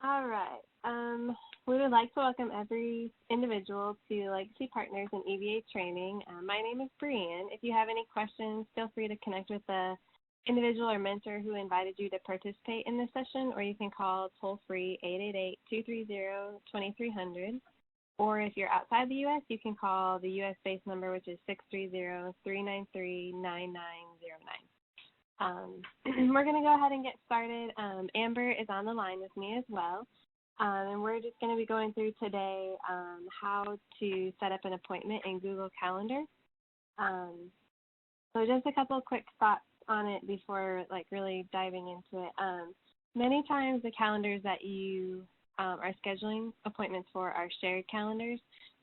All right. We would like to welcome every individual to Legacy Partners and EVA training. My name is Brianne. If you have any questions, feel free to connect with the individual or mentor who invited you to participate in this session, or you can call toll-free 888-230-2300. Or if you're outside the U.S., you can call the U.S.-based number, which is 630-393-9909. We're going to go ahead and get started. Amber is on the line with me as well. And we're just going to be going through today how to set up an appointment in Google Calendar. So just a couple of quick thoughts on it before really diving into it. Many times the calendars that you are scheduling appointments for are shared calendars.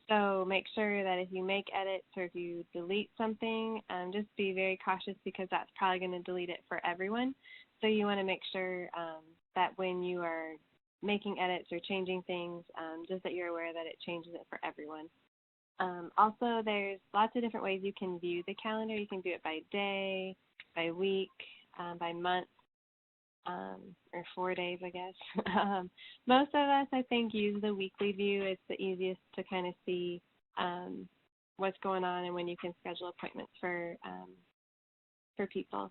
So make sure that if you make edits or if you delete something, just be very cautious because that's probably going to delete it for everyone. So you want to make sure that when you are making edits or changing things, just that you're aware that it changes it for everyone. Also, there's lots of different ways you can view the calendar. You can view it by day, by week, by month, or 4 days, I guess. Most of us, I think, use the weekly view. It's the easiest to kind of see what's going on and when you can schedule appointments for people.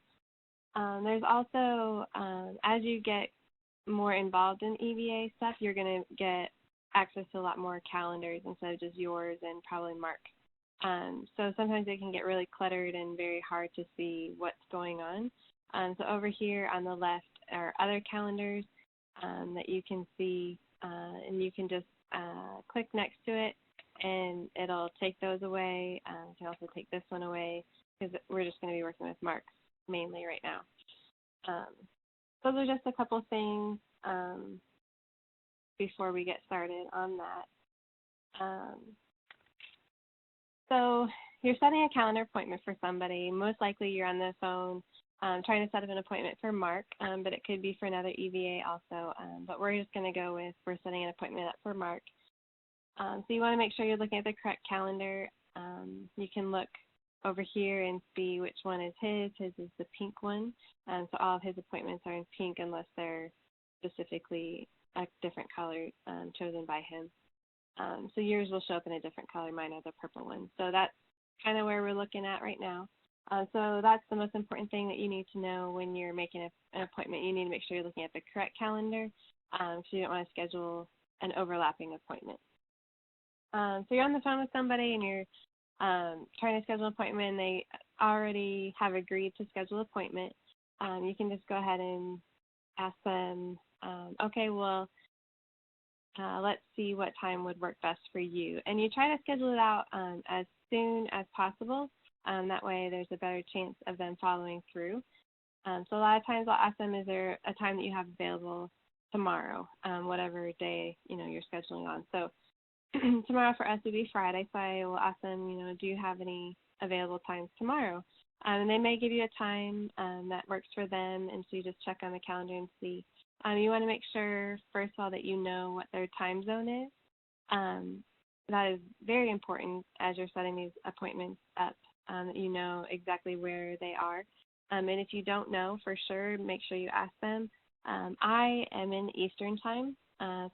There's also, as you get more involved in EVA stuff, you're going to get access to a lot more calendars instead of just yours and probably Mark. So sometimes they can get really cluttered and very hard to see what's going on. So over here on the left are other calendars that you can see, and you can just click next to it, and it'll take those away. You can also take this one away because we're just going to be working with Mark mainly right now. Those are just a couple things before we get started on that. So you're setting a calendar appointment for somebody. Most likely you're on the phone trying to set up an appointment for Mark, but it could be for another EVA also. But we're just going to go with we're setting an appointment up for Mark. So you want to make sure you're looking at the correct calendar. You can look over here and see which one is his. His is the pink one. So all of his appointments are in pink unless they're specifically a different color chosen by him. So yours will show up in a different color. Mine are the purple ones. So that's kind of where we're looking at right now. So that's the most important thing that you need to know when you're making an appointment. You need to make sure you're looking at the correct calendar, so you don't want to schedule an overlapping appointment. So you're on the phone with somebody and you're trying to schedule an appointment and they already have agreed to schedule an appointment. You can just go ahead and ask them, okay, well, let's see what time would work best for you. And you try to schedule it out as soon as possible. That way there's a better chance of them following through. So a lot of times I'll ask them, is there a time that you have available tomorrow, whatever day, you're scheduling on. So tomorrow for us would be Friday, so I will ask them, do you have any available times tomorrow? And they may give you a time that works for them, and so you just check on the calendar and see. You want to make sure, first of all, that you know what their time zone is. That is very important as you're setting these appointments up, that you know exactly where they are. And if you don't know for sure, make sure you ask them. I am in Eastern time,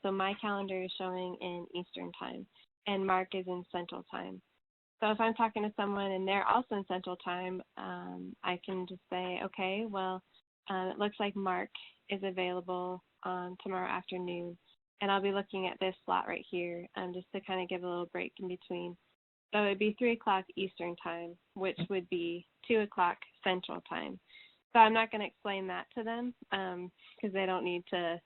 so my calendar is showing in Eastern time, and Mark is in Central time. So if I'm talking to someone and they're also in Central time, I can just say, okay, well, it looks like Mark is available tomorrow afternoon, and I'll be looking at this slot right here just to kind of give a little break in between. So it would be 3 o'clock Eastern time, which would be 2 o'clock Central time. So I'm not going to explain that to them because they don't need to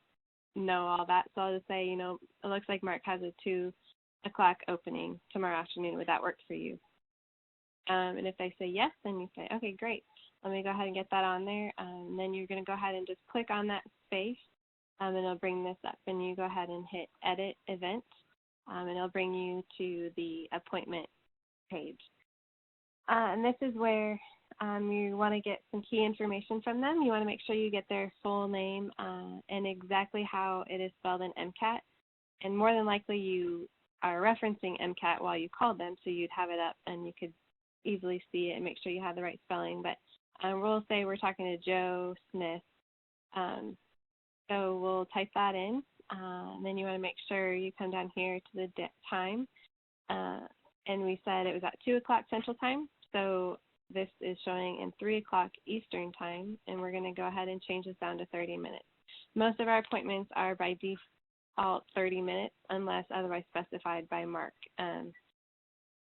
know all that. So I'll just say, it looks like Mark has a 2 o'clock opening tomorrow afternoon. Would that work for you? And if they say yes, then you say, okay, great. Let me go ahead and get that on there. And then you're going to go ahead and just click on that space, and it'll bring this up. And you go ahead and hit Edit Event, and it'll bring you to the appointment page. And this is where you want to get some key information from them. You want to make sure you get their full name and exactly how it is spelled in MCAT. And more than likely you are referencing MCAT while you called them, so you'd have it up and you could easily see it and make sure you have the right spelling. But we'll say we're talking to Joe Smith. So we'll type that in, And then you want to make sure you come down here to the time. And we said it was at 2 o'clock Central Time. So this is showing in 3 o'clock Eastern Time. And we're going to go ahead and change this down to 30 minutes. Most of our appointments are by default 30 minutes unless otherwise specified by Mark.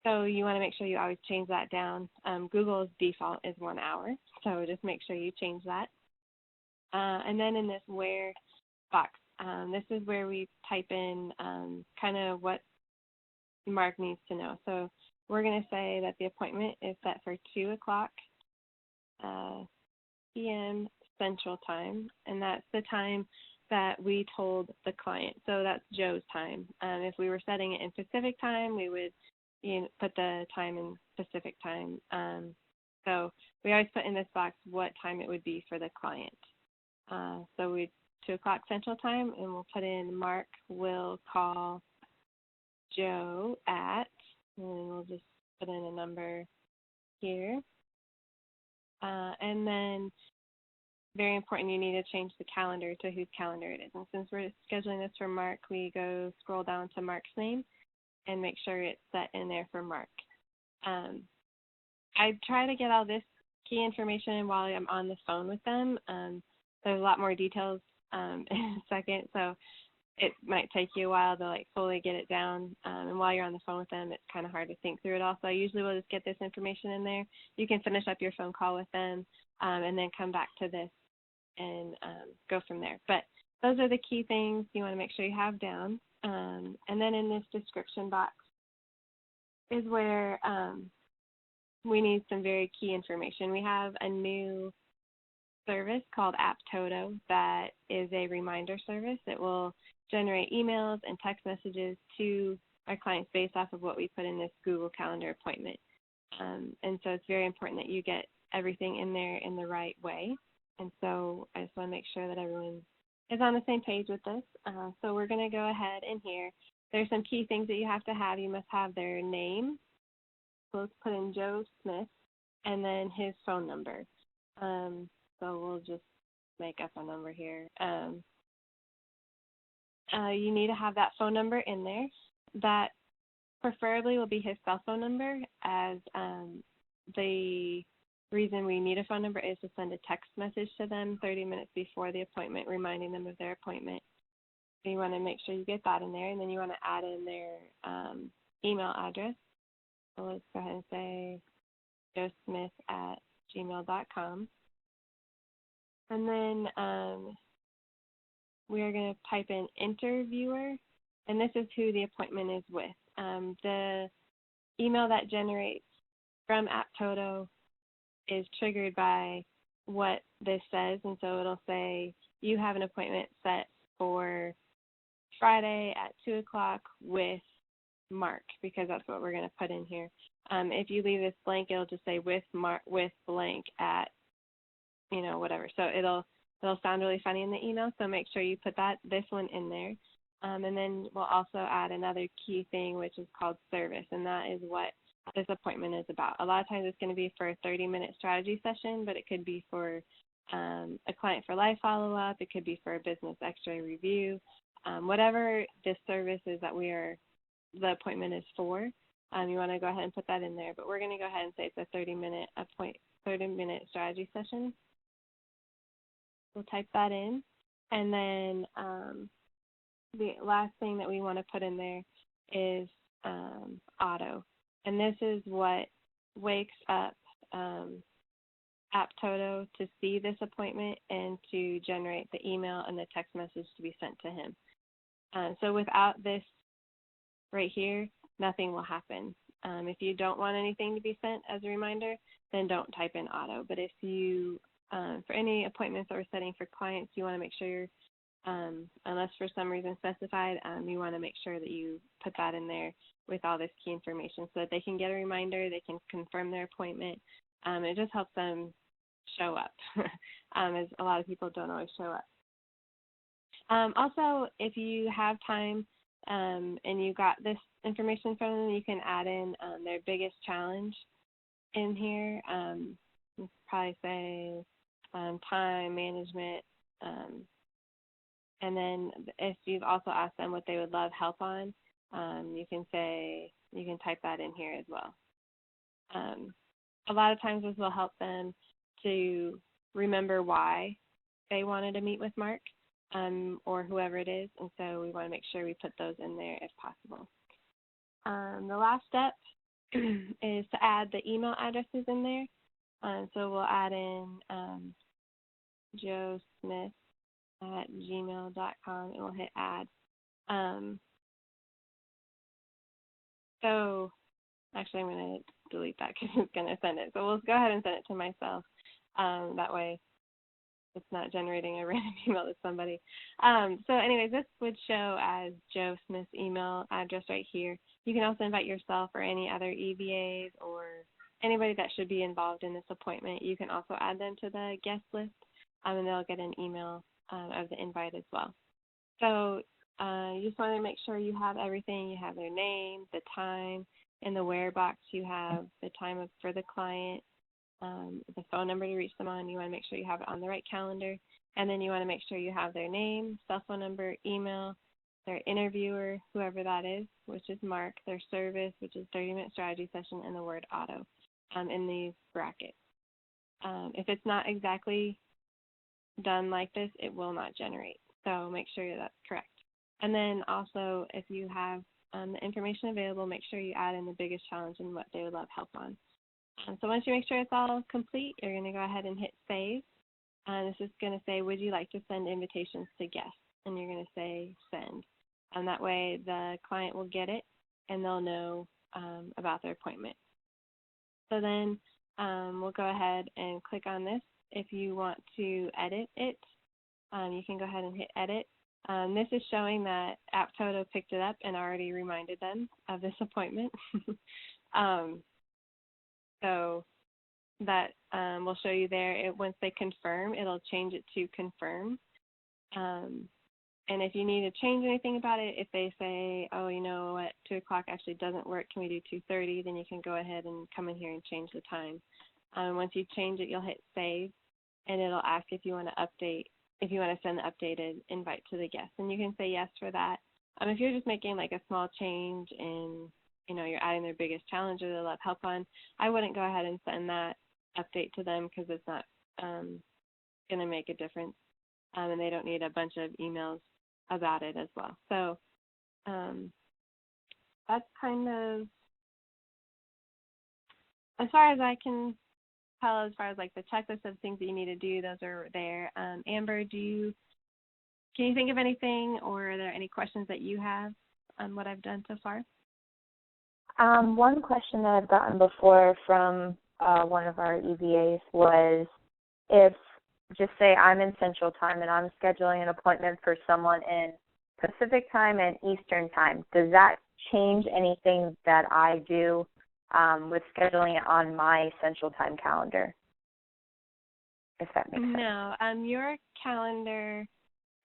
So you want to make sure you always change that down. Google's default is 1 hour. So just make sure you change that. And then in this where box, this is where we type in kind of what Mark needs to know. So we're going to say that the appointment is set for 2 o'clock p.m. Central Time, and that's the time that we told the client. So that's Joe's time. If we were setting it in Pacific Time, we would put the time in Pacific Time. So we always put in this box what time it would be for the client. So we 2 o'clock Central Time, and we'll put in Mark will call Joe at, and we'll just put in a number here. And then, very important, you need to change the calendar to whose calendar it is. And since we're scheduling this for Mark, we go scroll down to Mark's name and make sure it's set in there for Mark. I try to get all this key information while I'm on the phone with them. There's a lot more details in a second, so it might take you a while to fully get it down. And while you're on the phone with them, it's kind of hard to think through it all. So I usually will just get this information in there. You can finish up your phone call with them and then come back to this and go from there. But those are the key things you want to make sure you have down. And then in this description box is where we need some very key information. We have a new service called AppToto that is a reminder service. It will generate emails and text messages to our clients based off of what we put in this Google Calendar appointment. And so it's very important that you get everything in there in the right way. And so I just want to make sure that everyone is on the same page with this. So we're going to go ahead in here. There's some key things that you have to have. You must have their name. So let's put in Joe Smith and then his phone number. So we'll just make up a number here. You need to have that phone number in there. That preferably will be his cell phone number, as the reason we need a phone number is to send a text message to them 30 minutes before the appointment, reminding them of their appointment. So you want to make sure you get that in there, and then you want to add in their email address. So let's go ahead and say joesmith@gmail.com. And then we are going to type in interviewer, and this is who the appointment is with. The email that generates from AppToto is triggered by what this says, and so it'll say you have an appointment set for Friday at 2 o'clock with Mark, because that's what we're going to put in here. If you leave this blank, it'll just say with blank at whatever. So it'll sound really funny in the email, so make sure you put this one in there. And then we'll also add another key thing, which is called service, and that is what this appointment is about. A lot of times it's going to be for a 30-minute strategy session, but it could be for a client for life follow-up. It could be for a business x-ray review. Whatever this service is that the appointment is for, you want to go ahead and put that in there. But we're going to go ahead and say it's a 30-minute strategy session. We'll type that in. And then the last thing that we want to put in there is auto. And this is what wakes up AppToto to see this appointment and to generate the email and the text message to be sent to him. So without this right here, nothing will happen. If you don't want anything to be sent as a reminder, then don't type in auto. But if you, for any appointments that we're setting for clients, you want to make sure, unless for some reason specified, you want to make sure that you put that in there with all this key information so that they can get a reminder, they can confirm their appointment. It just helps them show up, as a lot of people don't always show up. Also, if you have time and you got this information from them, you can add in their biggest challenge in here. Probably say time management, And then if you've also asked them what they would love help on, you can type that in here as well. A lot of times this will help them to remember why they wanted to meet with Mark or whoever it is, and so we want to make sure we put those in there if possible. The last step is to add the email addresses in there. So we'll add in joesmith@gmail.com, and we'll hit add. So actually I'm going to delete that because it's going to send it. So we'll go ahead and send it to myself. That way it's not generating a random email to somebody. So anyways, this would show as Joe Smith's email address right here. You can also invite yourself or any other EVAs or anybody that should be involved in this appointment. You can also add them to the guest list, and they'll get an email of the invite as well. So you just want to make sure you have everything. You have their name, the time. In the where box, you have the time for the client, the phone number to reach them on. You want to make sure you have it on the right calendar. And then you want to make sure you have their name, cell phone number, email, their interviewer, whoever that is, which is Mark, their service, which is 30-minute strategy session, and the word auto in these brackets. If it's not exactly done like this, it will not generate. So make sure that's correct. And then also, if you have the information available, make sure you add in the biggest challenge and what they would love help on. So once you make sure it's all complete, you're going to go ahead and hit save. And this is going to say, would you like to send invitations to guests? And you're going to say send. And that way the client will get it and they'll know about their appointment. So then we'll go ahead and click on this. If you want to edit it, you can go ahead and hit edit. This is showing that Aptodo picked it up and already reminded them of this appointment. So that will show you there. Once they confirm, it'll change it to confirm. And if you need to change anything about it, if they say, oh, you know what, 2 o'clock actually doesn't work, can we do 2:30, then you can go ahead and come in here and change the time. Once you change it, you'll hit save, and it'll ask if you want to update, if you want to send the updated invite to the guest. And you can say yes for that. If you're just making like a small change and, you know, you're adding their biggest challenge or they love help on, I wouldn't go ahead and send that update to them because it's not going to make a difference. And they don't need a bunch of emails about it as well. So that's kind of, as far as I can tell, as far as like the checklist of things that you need to do, those are there. Amber, can you think of anything, or are there any questions that you have on what I've done so far? One question that I've gotten before from one of our EVAs was, if, just say I'm in Central Time and I'm scheduling an appointment for someone in Pacific Time and Eastern Time, does that change anything that I do with scheduling it on my Central Time calendar, if that makes sense? No, your calendar,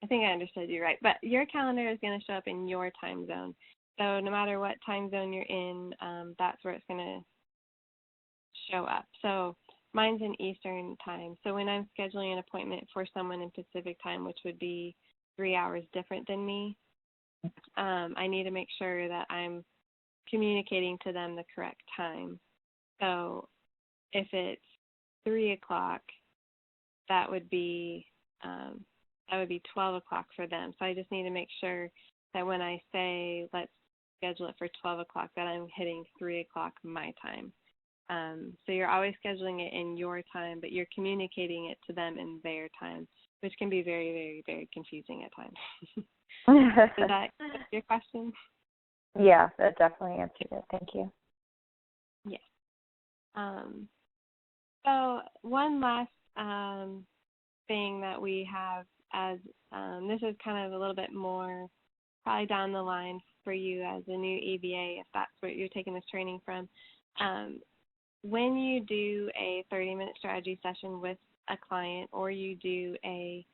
I think I understood you right, but your calendar is going to show up in your time zone. So no matter what time zone you're in, that's where it's going to show up. So mine's in Eastern Time. So when I'm scheduling an appointment for someone in Pacific Time, which would be 3 hours different than me, I need to make sure that I'm communicating to them the correct time. So if it's 3 o'clock, that would be 12 o'clock for them. So I just need to make sure that when I say let's schedule it for 12 o'clock, that I'm hitting 3 o'clock my time. So you're always scheduling it in your time, but you're communicating it to them in their time, which can be very, very, very confusing at times. Does that answer your question? Yeah, that definitely answered it. Thank you. Yes. So one last thing that we have as this is kind of a little bit more probably down the line for you as a new EVA, if that's what you're taking this training from. When you do a 30-minute strategy session with a client, or you do a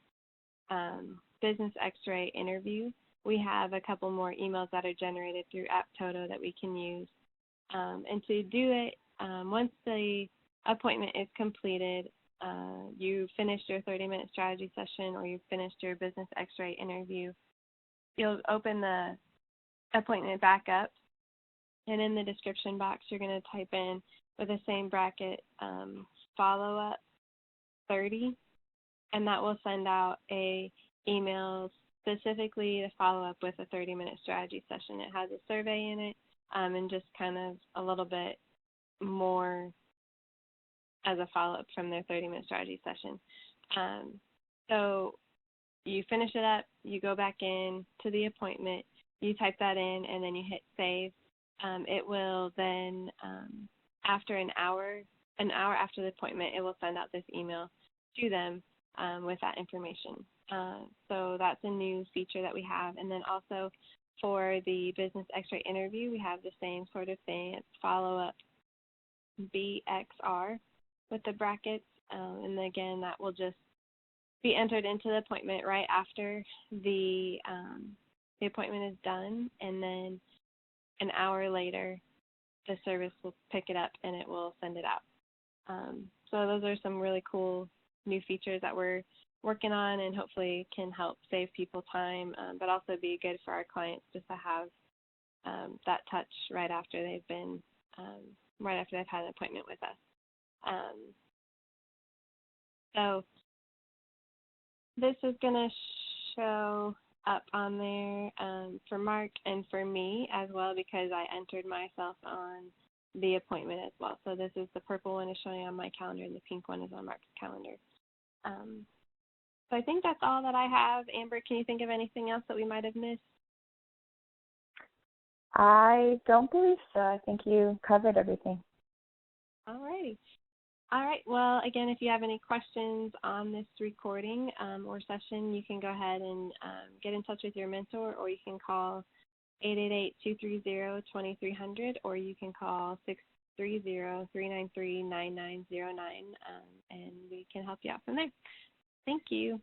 business X-ray interview, we have a couple more emails that are generated through Aptodo that we can use. And to do it, once the appointment is completed, you finished your 30-minute strategy session or you finished your business x-ray interview, you'll open the appointment back up, and in the description box, you're going to type in with the same bracket, follow-up 30, and that will send out a email specifically to follow up with a 30-minute strategy session. It has a survey in it and just kind of a little bit more as a follow-up from their 30-minute strategy session. So you finish it up, you go back in to the appointment, you type that in, and then you hit save. It will then, after an hour after the appointment, it will send out this email to them with that information. So that's a new feature that we have. And then also for the business x-ray interview, we have the same sort of thing. It's follow-up BXR with the brackets. And again, that will just be entered into the appointment right after the appointment is done. And then an hour later, the service will pick it up and it will send it out. So those are some really cool new features that we're working on and hopefully can help save people time, but also be good for our clients just to have that touch right after they've had an appointment with us. So this is going to show up on there for Mark and for me as well, because I entered myself on the appointment as well. So this is the purple one is showing on my calendar and the pink one is on Mark's calendar. So I think that's all that I have. Amber, can you think of anything else that we might have missed? I don't believe so. I think you covered everything. All righty. All right. Well, again, if you have any questions on this recording or session, you can go ahead and get in touch with your mentor, or you can call 888-230-2300, or you can call 630-393-9909, and we can help you out from there. Thank you.